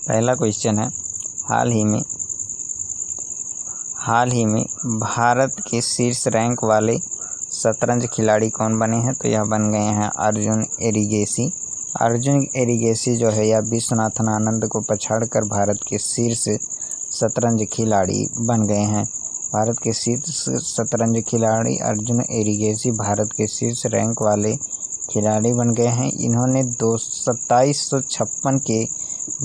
पहला क्वेश्चन है, हाल ही में भारत के शीर्ष रैंक वाले शतरंज खिलाड़ी कौन बने हैं? तो यह बन गए हैं अर्जुन एरिगेसी। अर्जुन एरिगेसी जो है यह विश्वनाथन आनंद को पछाड़कर भारत के शीर्ष शतरंज खिलाड़ी बन गए हैं। भारत के शीर्ष शतरंज खिलाड़ी अर्जुन एरिगेसी भारत के शीर्ष रैंक वाले खिलाड़ी बन गए हैं। इन्होंने 2756 के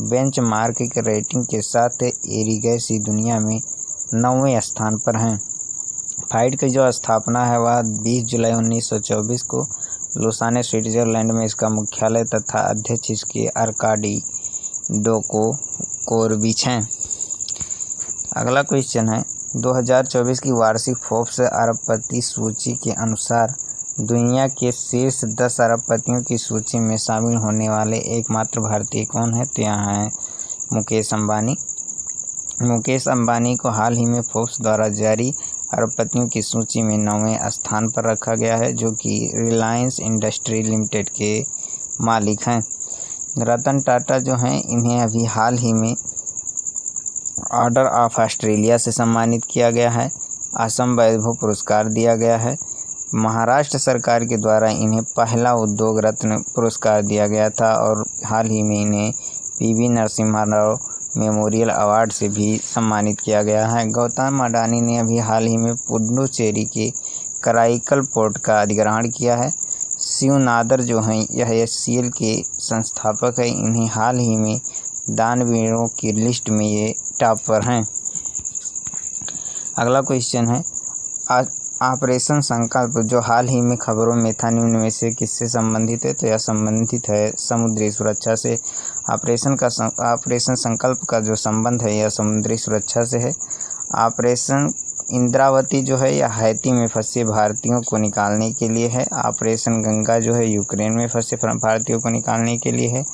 बेंचमार्क के रेटिंग के साथ एरिगेसी दुनिया में 9वें स्थान पर हैं। फाइड की जो स्थापना है वह 20 जुलाई 1924 को लुसाने स्विट्जरलैंड में इसका मुख्यालय तथा अध्यक्ष इसके आर्काडी डोकोकोरविच हैं। अगला क्वेश्चन है, 2024 की वार्षिक फोर्ब्स अरबपति सूची के अनुसार दुनिया के शीर्ष 10 अरबपतियों की सूची में शामिल होने वाले एकमात्र भारतीय कौन है? तो यहाँ है मुकेश अंबानी। मुकेश अंबानी को हाल ही में फोर्ब्स द्वारा जारी अरबपतियों की सूची में 9वें स्थान पर रखा गया है, जो कि रिलायंस इंडस्ट्री लिमिटेड के मालिक हैं। रतन टाटा जो हैं इन्हें अभी हाल ही में ऑर्डर ऑफ ऑस्ट्रेलिया से सम्मानित किया गया है। असम वैभव पुरस्कार दिया गया है। महाराष्ट्र सरकार के द्वारा इन्हें पहला उद्योग रत्न पुरस्कार दिया गया था और हाल ही में इन्हें PV Narasimha Rao memorial award से भी सम्मानित किया गया है। गौतम अडानी ने अभी हाल ही में पुडुचेरी के कराईकल पोर्ट का अधिग्रहण किया है। शिव नादर जो हैं यह HCL के संस्थापक हैं। इन्हें हाल ही में दानवीरों की लिस्ट में ये टॉप पर हैं। अगला क्वेश्चन है, ऑपरेशन संकल्प जो हाल ही में खबरों में था निम्न में से किससे संबंधित है? तो यह संबंधित है समुद्री सुरक्षा से। ऑपरेशन संकल्प का जो संबंध है यह समुद्री सुरक्षा से है। ऑपरेशन इंद्रावती जो है यह हैती में फंसे भारतीयों को निकालने के लिए है। ऑपरेशन गंगा जो है यूक्रेन में फंसे भारतीयों को निकालने के लिए है।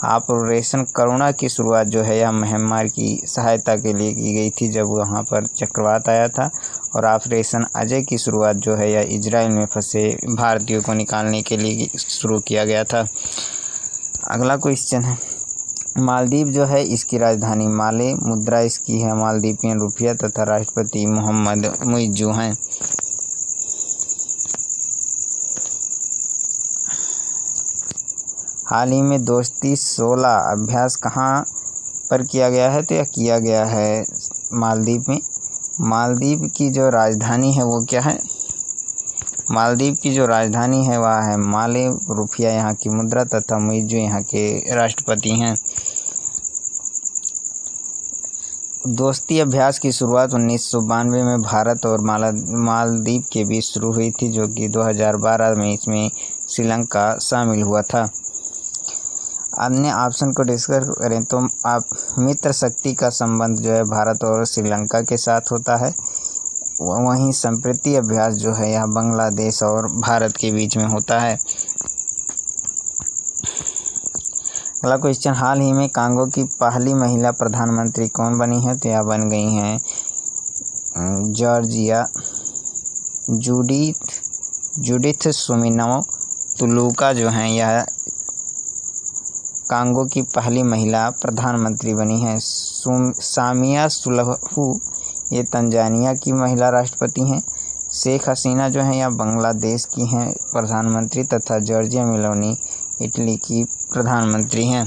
ऑपरेशन करुणा की शुरुआत जो है यह म्यांमार की सहायता के लिए की गई थी जब वहां पर चक्रवात आया था। और ऑपरेशन अजय की शुरुआत जो है यह इजराइल में फंसे भारतीयों को निकालने के लिए शुरू किया गया था। अगला क्वेश्चन है, मालदीव जो है इसकी राजधानी माले, मुद्रा इसकी है मालदीपियन रुपया तथा राष्ट्रपति मोहम्मद मुइज्जू हैं। हाल ही में दोस्ती 16 अभ्यास कहाँ पर किया गया है? तो यह किया गया है मालदीव में। मालदीव की जो राजधानी है वो क्या है? मालदीव की जो राजधानी है वह है माले, रुपया यहाँ की मुद्रा तथा मुइज्जू यहाँ के राष्ट्रपति हैं। दोस्ती अभ्यास की शुरुआत 1992 में भारत और मालदीव के बीच शुरू हुई थी, जो कि 2012 में इसमें श्रीलंका शामिल हुआ था। अन्य ऑप्शन को डिस्कस करें तो आप मित्र शक्ति का संबंध जो है भारत और श्रीलंका के साथ होता है। वहीं संप्रीति अभ्यास जो है यह बांग्लादेश और भारत के बीच में होता है। अगला क्वेश्चन, हाल ही में कांगो की पहली महिला प्रधानमंत्री कौन बनी है? तो यह बन गई हैं जॉर्जिया जूडिथ सुमीनोव तुलुका जो हैं यह कांगो की पहली महिला प्रधानमंत्री बनी है। सामिया सुलहू ये तंजानिया की महिला राष्ट्रपति हैं। शेख हसीना जो हैं यह बांग्लादेश की हैं प्रधानमंत्री तथा जॉर्जिया मेलोनी इटली की प्रधानमंत्री हैं।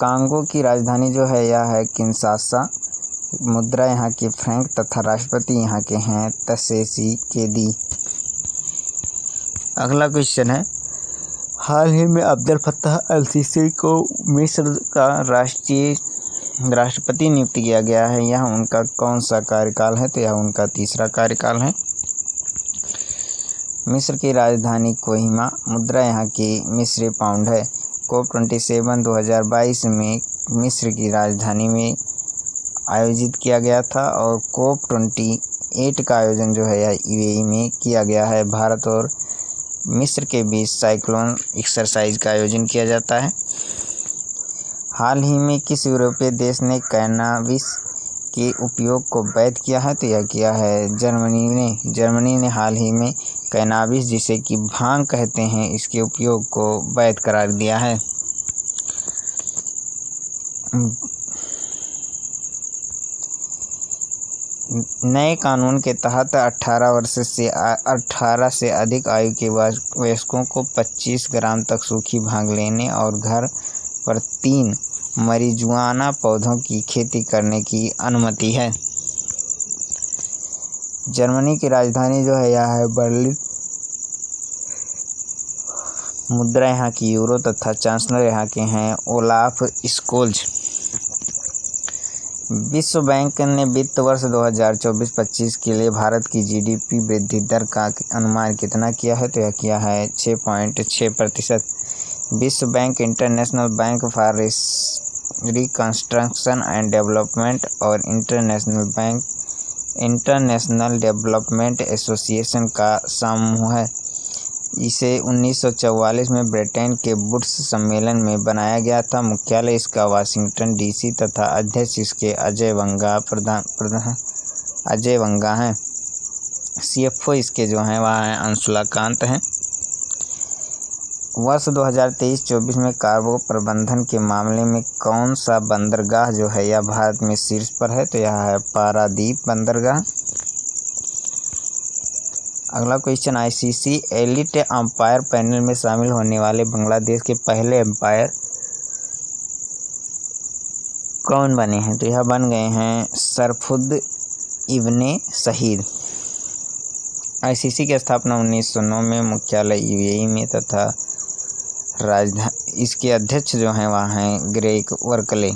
कांगो की राजधानी जो है यह है किंशासा, मुद्रा यहाँ की फ्रैंक तथा राष्ट्रपति यहाँ के हैं त्सेत्शी अगला क्वेश्चन है, हाल ही में अब्दुल फत्ताह अल-सीसी को मिस्र का राष्ट्रपति नियुक्त किया गया है। यह उनका कौन सा कार्यकाल है? तो यह उनका तीसरा कार्यकाल है। मिस्र की राजधानी कोहिमा, मुद्रा यहाँ की मिस्री पाउंड है। COP27 2022 में मिस्र की राजधानी में आयोजित किया गया था और COP28 का आयोजन जो है यह UAE में किया गया है। भारत और मिस्र के बीच साइक्लोन एक्सरसाइज का आयोजन किया जाता है। हाल ही में किस यूरोपीय देश ने कैनाबिस के उपयोग को वैध किया है? तो यह किया है जर्मनी ने हाल ही में कैनाबिस जिसे कि भांग कहते हैं इसके उपयोग को वैध करार दिया है। नए कानून के तहत 18 से अधिक आयु के वयस्कों को 25 ग्राम तक सूखी भांग लेने और घर पर 3 marijuana पौधों की खेती करने की अनुमति है। जर्मनी की राजधानी जो है यह है बर्लिन। मुद्रा यहाँ की यूरो तथा चांसलर यहाँ के हैं ओलाफ स्कोल्ज। विश्व बैंक ने वित्त वर्ष 2024-25 के लिए भारत की जीडीपी वृद्धि दर का अनुमान कितना किया है? तो यह किया है 6.6%। विश्व bank, international bank for reconstruction and development और इंटरनेशनल डेवलपमेंट एसोसिएशन का समूह है। इसे 1944 में ब्रिटेन के वुड्स सम्मेलन में बनाया गया था। मुख्यालय इसका वाशिंगटन डीसी तथा अध्यक्ष इसके अजय वंगा हैं। सीएफओ इसके जो हैं वह हैं अंशुला कांत हैं। वर्ष 2023-24 में कार्गो प्रबंधन के मामले में कौन सा बंदरगाह जो है यह भारत में शीर्ष पर है? तो यह है पारादीप बंदरगाह। अगला question, ICC elite umpire panel में शामिल होने वाले बांग्लादेश के पहले अंपायर कौन बने हैं? तो यह बन गए हैं सरफुद इब्ने शहीद। आईसीसी की स्थापना 1909 में मुख्यालय यूएई में तथा राजधानी इसके अध्यक्ष जो हैं वह हैं ग्रेग वर्कले।